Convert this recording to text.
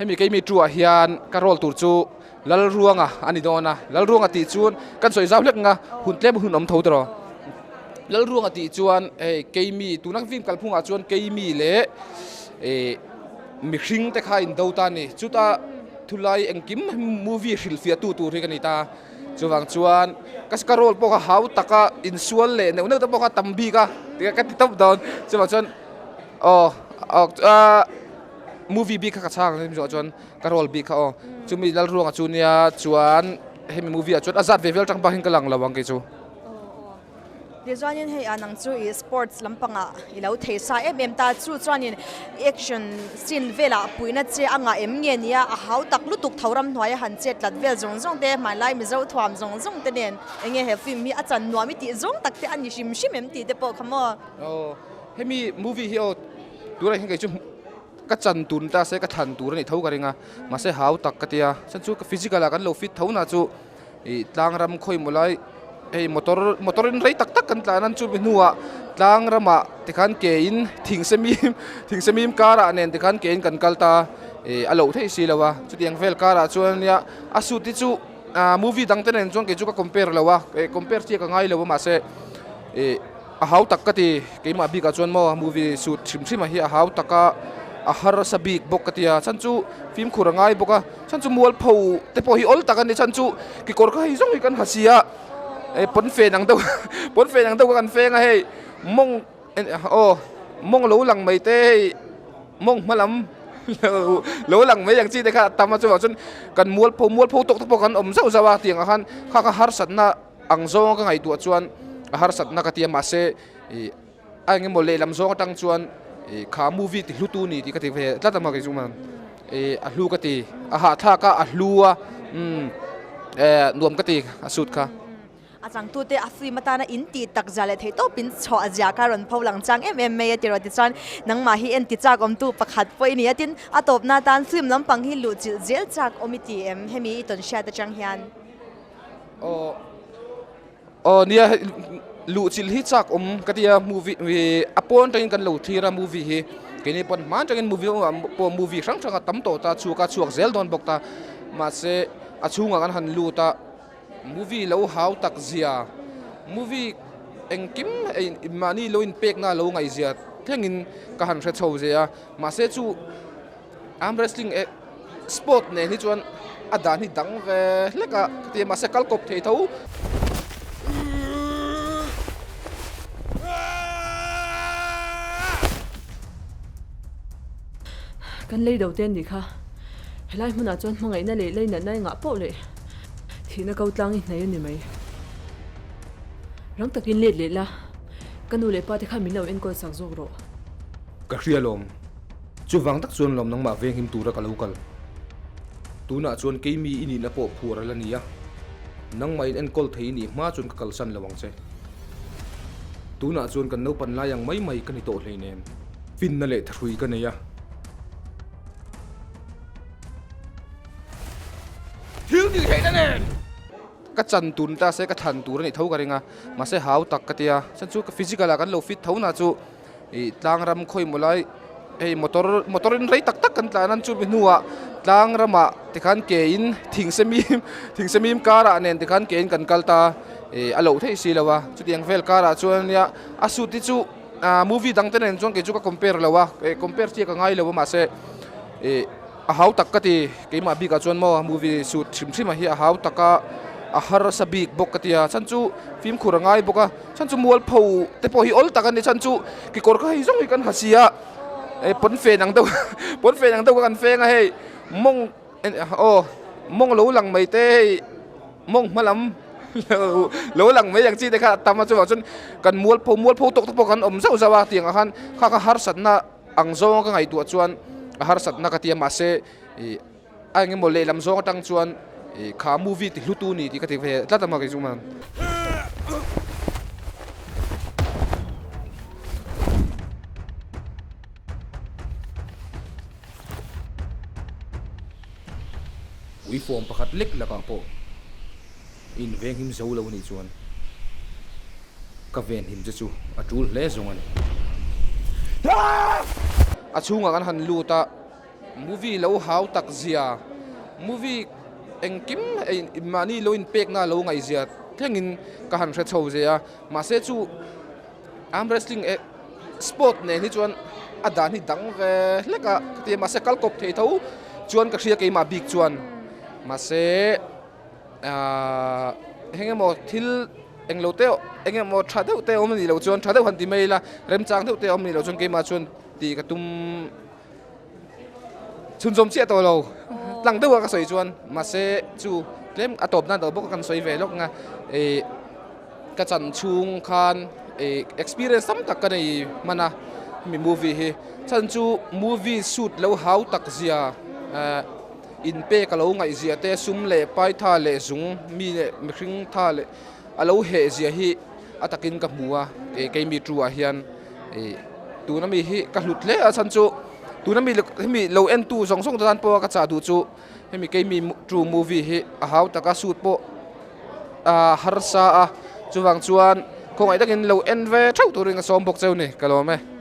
hemi KEIMI tua hian karol tur chu lal ruanga ani dona lal ruanga ti chuan kan soi zau hlek nga hun tlem hun om tho tro lal ruanga ti chuan KEIMI tunak vim kalphunga chuan KEIMI le mi hring te kha in do ta ni chuta thulai engkim movie hril fia tu ri kan ita chuwang chuan kas karol poka hau taka in sual le ne ta poka tambi ka ti top down chuwang chuan movie bi kha chang nim zo chuan karol bi kha chumi lal ruanga chunia chuan hemi movie a chuan azat vevel tang bang kalang lawang ke chu dia chuanin hei anang chu e sports lampanga ilo thei sa ta chu chuanin action scene vela puina che anga nge nia a hau tak lutuk thoram hnuai han che tlat vel zong zong te mai lai mi zo thuam zong zong te nen enge he film mi achan nuami ti zong tak te ani shim shim em ti te po khamo hemi movie hi tura hingai chu ka chan tun ta se ka than tur ni thau ka ringa ma se hau tak ka tia chan chu ka physical kan lo fit thau na chu tlang ram khoi mulai motorin rei tak tak kan tla nan chu nuwa tlang rama tikhan ke in thing semim kara nen tikhan ke in kan kalta alo thei silawa chu tiang vel kara chuan ya asu ti chu movie dang ten chuan ke chu ka compare lawa compare chi ka ngai lawa ma se a hau tak ka ti keima bi ka chuan mo movie shoot thim hi a hau taka a har sabik bok katia chan chu film khurangai boka chan chu mual pho te po hi ol takan ni chan chu ki kor ka hi zong hi kan hasia pon fe nang do kan fe nga hei mong lo lang mai te mong malam lo lang mai yang chi te kha tama chu chun kan mual pho tok to kan om zau zawa tiang a khan kha har sat na ang zo ka ngai tu chuan a har sat na ka tia ma se ange mo le lam zo tang chuan kha movie ti hlutu ni ti ka ti ve tla ma ke chu man a hlu ka ti a ha tha ka a hluwa nuam ka ti a sut kha achang tu te afi matana inti tak zale thei to pin chho azia ka ron pholang chang me tiro ti chan nang ma hi en ti chak om tu pakhat poi ni atin atop na tan film lampang hi lu chil zel chak omiti hemi ton sha ta chang hian nia lu chil hi chak katia movie apon tang kan lo thira movie hi keni pon man tang movie sang sang tam to ta chu ka chuak zel don bok ta ma se achunga kan han lu ta movie lo hau tak zia movie engkim mani lo in pek na lo ngai zia thengin ka han thre chho zia ma se chu arm wrestling sport ne ni chuan adan hi dang ve leka ti ma se kal kop thei tho kan lei do ten ni kha helai hmuna chuan hmangai na le leina nai nga po le thina kau tlang nei ani mai rang takin let le la kanu le pa te kha min lo en ko sang zok ro ka hrialom chu wang tak chuan lom nang ma veng him tura ka lokal tuna chuan KEIMI ini na po phura la nia nang mai en kol thei ni ma chuan ka kalsan lawang che tuna chuan kan no pan la yang mai kan hi to hlei nem fin na le thrui ka neya thiếu như thế nè ka chan tun ta se ka than tur ni thau ka ringa ma se hau tak ka tia chan chu ka physical kan lo fit thau na chu tlang ram khoi mulai motorin rei tak tak kan tla nan chu nuwa tlang rama tikhan ke in thing semim kara nen tikhan ke in kan kalta alo thei silawa chu tiang vel kara chuan ya asu ti chu movie dang ten chuan ke chu ka compare lawa compare chi ka ngai lawa ma se a hau tak ka ti keima bi ka chuan mo movie shoot thim hi a hau taka a har sabik bok katia chan chu film khurangai boka chan chu mual pho te po hi ol takan ni chan chu ki kor ka hi zong hi kan hasia pon fe nang do kan fe nga hei mong lo lang mai te mong malam lo lang mai yang chi te kha tama chu chun kan mual pho tok to kan om zau zawa tiang a khan kha har sat na ang zo ka ngai tu chuan a har sat na ka tia ma se ange mo le lam zo tang chuan kha movie ti hlutu ni ti ka ti ve tla ma ke chu man ui form pakhat lek la ka po in veng him zo lo ni chuan ka ven him chu atul le zong ani achunga kan han lu ta movie lo hau tak zia movie engkim mani lo in pek na lo ngai zia thengin ka han hre chho zia ma se chu arm wrestling sport ne ni chuan adan hi dang ve leka te ma se kal kop thei tho chuan ka khria ke ma big chuan ma se hengemo thil englo te engemo thadeu te omni lo chuan thadeu han ti mai la rem chang theu te omni lo chuan ke ma chuan ti ka tum chun zom chia to lo lang deu ka soi chuan ma se chu lem atop na do bok kan soi ve lok nga ka chan chung khan experience sam tak ka nei mana mi movie hi chan chu movie shoot lo hau tak zia in pe ka lo ngai zia te sum le pai tha le zung mi le mi hring tha le alo he zia hi atakin ka muwa KEIMI tru a hian tu na mi hi ka hlut le a chan chu tu na mi lo en tu song song dan po ka cha du chu hemi KEIMI tru movie hi a hau taka shoot po har sa a chuwang chuan ko ngai takin lo en ve thau turing a som bok cheu ni ka lo me